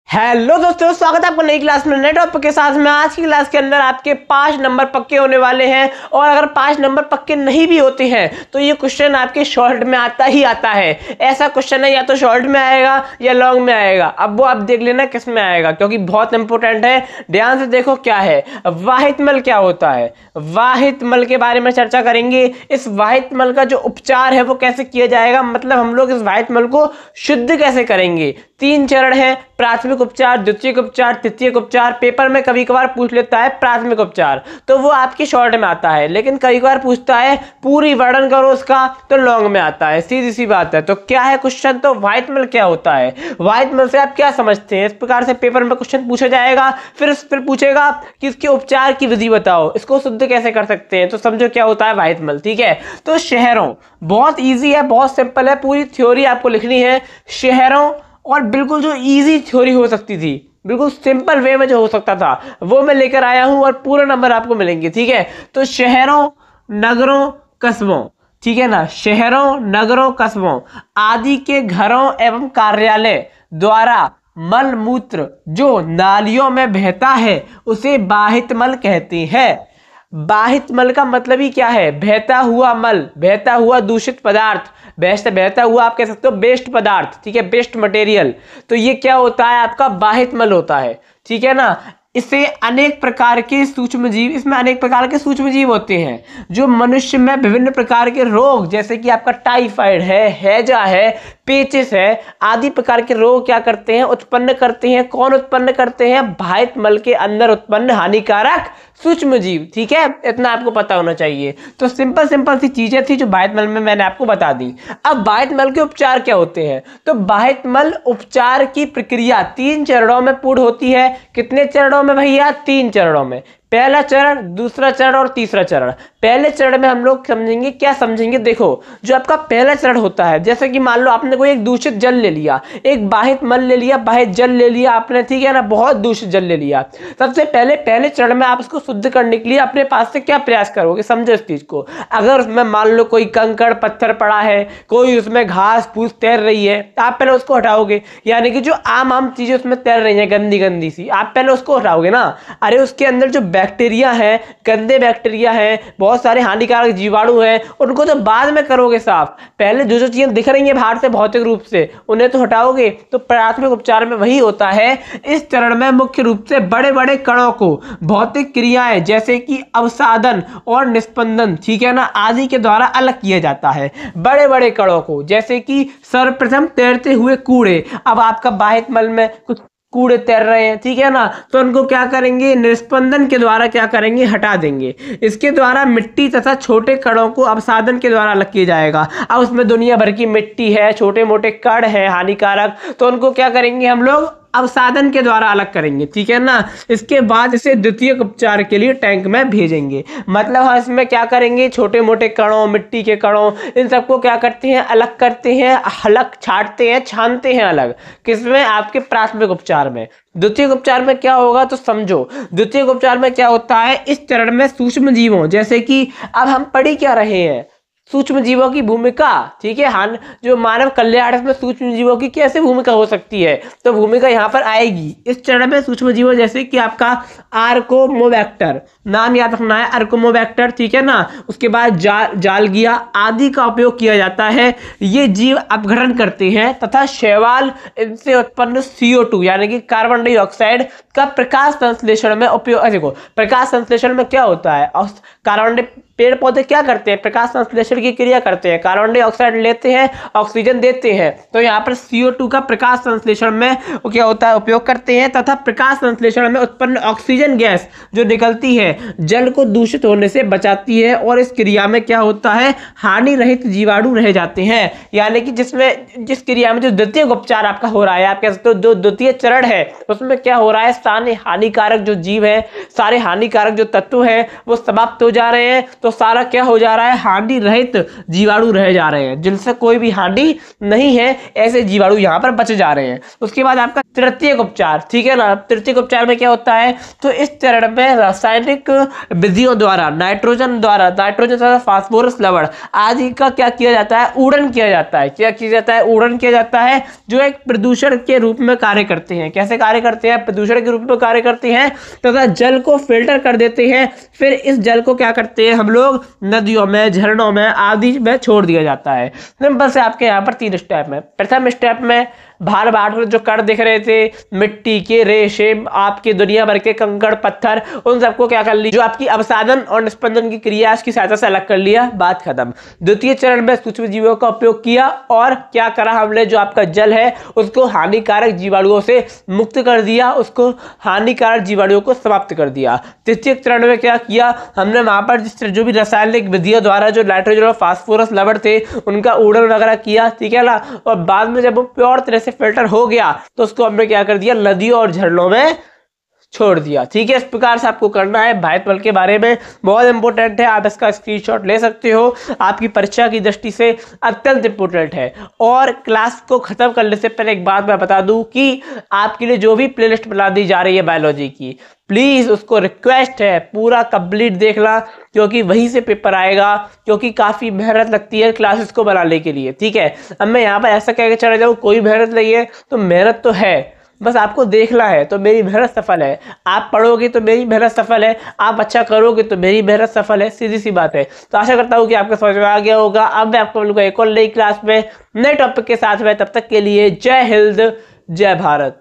Hello दोस्तों, स्वागत है आपका नई क्लास में नए टॉपिक के साथ में। आज की क्लास के अंदर आपके 5 नंबर पक्के होने वाले हैं और अगर 5 नंबर पक्के नहीं भी होते हैं तो ये क्वेश्चन आपके शॉर्ट में आता ही आता है। ऐसा क्वेश्चन है या तो शॉर्ट में आएगा या लॉन्ग में आएगा। अब वो आप देख लेना किस में आएगा, क्योंकि बहुत इंपॉर्टेंट है। ध्यान से देखो क्या है वाहित मल, क्या होता है वाहित मल के बारे में चर्चा करेंगे। इस वाहित मल का जो उपचार है वो कैसे किया जाएगा, मतलब हम लोग इस वाहित मल को शुद्ध कैसे करेंगे। 3 चरण है, प्राथमिक उपचार, द्वितीयक उपचार, तृतीयक उपचार। पेपर में कभी कभार पूछ लेता है प्राथमिक उपचार, तो वो आपके शॉर्ट में आता है, लेकिन कभी कभार पूछता है पूरी वर्णन करो उसका, तो लॉन्ग में आता है। सीधी सी बात है। तो क्या है क्वेश्चन, तो वाहित मल क्या होता है, वाहित मल से आप क्या समझते हैं। इस प्रकार से पेपर में क्वेश्चन पूछा जाएगा। फिर पूछेगा कि इसके उपचार की विधि बताओ, इसको शुद्ध कैसे कर सकते हैं। तो समझो क्या होता है वाहित मल। ठीक है, तो शहरों, बहुत ईजी है, बहुत सिंपल है। पूरी थ्योरी आपको लिखनी है शहरों, और बिल्कुल जो इजी थ्योरी हो सकती थी, बिल्कुल सिंपल वे में जो हो सकता था, वो मैं लेकर आया हूं और पूरे नंबर आपको मिलेंगे। ठीक है, तो शहरों, नगरों, कस्बों, ठीक है ना, शहरों, नगरों, कस्बों आदि के घरों एवं कार्यालय द्वारा मल मूत्र जो नालियों में बहता है उसे बाहित मल कहते हैं। बाहित मल का मतलब ही क्या है, बहता हुआ मल, बहता हुआ दूषित पदार्थ, बहता हुआ आप कह सकते हो वेस्ट पदार्थ। ठीक है, वेस्ट मटेरियल। तो ये क्या होता है, आपका बाहित मल होता है। ठीक है ना, इससे अनेक प्रकार के सूक्ष्म जीव, इसमें अनेक प्रकार के सूक्ष्म जीव होते हैं जो मनुष्य में विभिन्न प्रकार के रोग, जैसे कि आपका टाइफाइड है, हैजा है, पेचिस है, आदि प्रकार के रोग क्या करते हैं, उत्पन्न करते हैं। कौन उत्पन्न करते हैं, बाहित मल के अंदर उत्पन्न हानिकारक सूक्ष्म जीव। ठीक है, इतना आपको पता होना चाहिए। तो सिंपल सी चीजें थी जो बाहित मल में मैंने आपको बता दी। अब बाहित मल के उपचार क्या होते हैं, तो बाहित मल उपचार की प्रक्रिया 3 चरणों में पूर्ण होती है। कितने चरणों में भैया, 3 चरणों में। पहला चरण, दूसरा चरण और तीसरा चरण। पहले चरण में हम लोग समझेंगे, क्या समझेंगे, देखो जो आपका पहला चरण होता है, जैसे कि मान लो आपने कोई एक दूषित जल ले लिया, एक बाहित मल ले लिया, बाहित जल ले लिया आपने, ठीक है ना, बहुत दूषित जल ले लिया। सबसे पहले पहले चरण में आप उसको शुद्ध करने के लिए अपने पास से क्या प्रयास करोगे, समझो इस चीज को। अगर उसमें मान लो कोई कंकड़ पत्थर पड़ा है, कोई उसमें घास फूस तैर रही है, आप पहले उसको हटाओगे। यानी कि जो आम चीजें उसमें तैर रही है गंदी गंदी सी, आप पहले उसको हटाओगे ना। अरे उसके अंदर जो बैक्टीरिया है, गंदे बैक्टीरिया है, बहुत सारे हानिकारक जीवाणु हैं, उनको तो बाद में करोगे साफ। पहले जो जो चीजें दिख रही हैं बाहर से भौतिक रूप से, उन्हें तो हटाओगे। तो प्राथमिक उपचार में वही होता है। इस चरण में मुख्य रूप से बड़े बड़े कणों को भौतिक क्रियाएं जैसे कि अवसादन और निस्पंदन, ठीक है ना, आदि के द्वारा अलग किया जाता है। बड़े बड़े कणों को, जैसे कि सर्वप्रथम तैरते हुए कूड़े। अब आपका बाहित मल में कुछ कूड़े तैर रहे हैं, ठीक है ना, तो उनको क्या करेंगे, निस्पंदन के द्वारा क्या करेंगे, हटा देंगे। इसके द्वारा मिट्टी तथा छोटे कणों को अवसादन के द्वारा अलग किया जाएगा। अब उसमें दुनिया भर की मिट्टी है, छोटे मोटे कण है हानिकारक, तो उनको क्या करेंगे हम लोग, अवसादन के द्वारा अलग करेंगे। ठीक है ना, इसके बाद इसे द्वितीय उपचार के लिए टैंक में भेजेंगे। मतलब हम इसमें क्या करेंगे, छोटे मोटे कणों, मिट्टी के कणों, इन सबको क्या करते हैं, अलग करते हैं, अलग छांटते हैं, छानते हैं अलग। किसमें, आपके प्राथमिक उपचार में। द्वितीय उपचार में क्या होगा, तो समझो द्वितीय उपचार में क्या होता है, इस चरण में सूक्ष्म जीवों, जैसे कि अब हम पढ़ी क्या रहे हैं, सूक्ष्म जीवों की भूमिका। ठीक है, जो मानव कल्याण में सूक्ष्म जीवों की कैसे भूमिका हो सकती है, तो भूमिका यहाँ पर आएगी। इस चरण में सूक्ष्म जीवों जैसे कि आपका आर्कोमोबैक्टर, नाम याद रखना है, आर्कोमोबैक्टर, ठीक है ना, उसके बाद जालगिया आदि का उपयोग किया जाता है। ये जीव अपघटन करते हैं तथा शैवाल, इनसे उत्पन्न CO2 यानी कि कार्बन डाइऑक्साइड का प्रकाश संश्लेषण में उपयोग। देखो प्रकाश संश्लेषण में क्या होता है, कार्बन, पेड़ पौधे क्या करते हैं, प्रकाश संश्लेषण की क्रिया करते हैं, कार्बन डाइऑक्साइड लेते हैं, ऑक्सीजन देते हैं। तो यहाँ पर CO2 का प्रकाश संश्लेषण में क्या होता है, उपयोग करते हैं, तथा प्रकाश संश्लेषण में उत्पन्न ऑक्सीजन गैस जो निकलती है जल को दूषित होने से बचाती है, और इस क्रिया में क्या होता है, हानि रहित जीवाणु रह जाते हैं। यानी कि जिस क्रिया में जो द्वितीय उपचार आपका हो रहा है, आप कह सकते हो जो द्वितीय चरण है, उसमें क्या हो रहा है, सारे हानिकारक जो जीव है, सारे हानिकारक जो तत्व है वो समाप्त हो जा रहे हैं। तो तो सारा क्या हो जा रहा है, हानि रहित जीवाणु रह जा रहे हैं, जिनसे कोई भी हानि नहीं है, ऐसे जीवाणु यहाँ पर बच जा रहे हैं। उसके बाद आपका तृतीयक उपचार, ठीक है ना। तृतीयक उपचार में क्या होता है, तो इस चरण में रासायनिक विधियों द्वारा नाइट्रोजन तथा फास्फोरस लवण आदि का क्या किया जाता है, ऊर्णन किया जाता है। क्या किया जाता है, ऊर्णन किया जाता है, जो एक प्रदूषण के रूप में कार्य करते हैं। कैसे कार्य करते हैं, प्रदूषण के रूप में कार्य करते हैं तथा जल को फिल्टर कर देते हैं। फिर इस जल को क्या करते हैं हम लोग, नदियों में, झरनों में आदि में छोड़ दिया जाता है। सिंपल से आपके यहाँ पर 3 स्टेप में। प्रथम स्टेप में भार बाट में जो कण दिख रहे थे, मिट्टी के रेशे, आपके दुनिया भर के कंकड़ पत्थर, उन सबको क्या कर लिया, जो आपकी अवसादन और निस्पंदन की क्रिया की सहायता से अलग कर लिया, बात खत्म। द्वितीय चरण में सूक्ष्म जीवों का उपयोग किया और क्या करा हमने, जो आपका जल है उसको हानिकारक जीवाणुओं से मुक्त कर दिया, उसको हानिकारक जीवाणुओं को समाप्त कर दिया। तृतीय चरण में क्या किया हमने, वहां पर जो भी रासायनिक विधियों द्वारा जो नाइट्रोजन और फास्फोरस लवण थे उनका ऊर्णन वगैरह किया, ठीक है ना। और बाद में जब वो प्योर तरह से फिल्टर हो गया तो उसको हमने क्या कर दिया, नदियों और झरनों में छोड़ दिया। ठीक है, इस प्रकार से आपको करना है। बायोपल के बारे में बहुत इंपॉर्टेंट है, आप इसका स्क्रीनशॉट ले सकते हो, आपकी परीक्षा की दृष्टि से अत्यंत इंपॉर्टेंट है। और क्लास को खत्म करने से पहले एक बात मैं बता दूं कि आपके लिए जो भी प्लेलिस्ट बना दी जा रही है बायोलॉजी की, प्लीज उसको रिक्वेस्ट है पूरा कंप्लीट देखना, क्योंकि वहीं से पेपर आएगा, क्योंकि काफी मेहनत लगती है क्लासेस को बनाने के लिए। ठीक है, अब मैं यहाँ पर ऐसा कह के चला जाऊँ कोई मेहनत नहीं है, तो मेहनत तो है, बस आपको देखना है तो मेरी मेहनत सफल है। आप पढ़ोगे तो मेरी मेहनत सफल है, आप अच्छा करोगे तो मेरी मेहनत सफल है, सीधी सी बात है। तो आशा करता हूँ कि आपको समझ में आ गया होगा। अब मैं आपको मिलूंगा एक और नई क्लास में नए टॉपिक के साथ में, तब तक के लिए जय हिंद, जय भारत।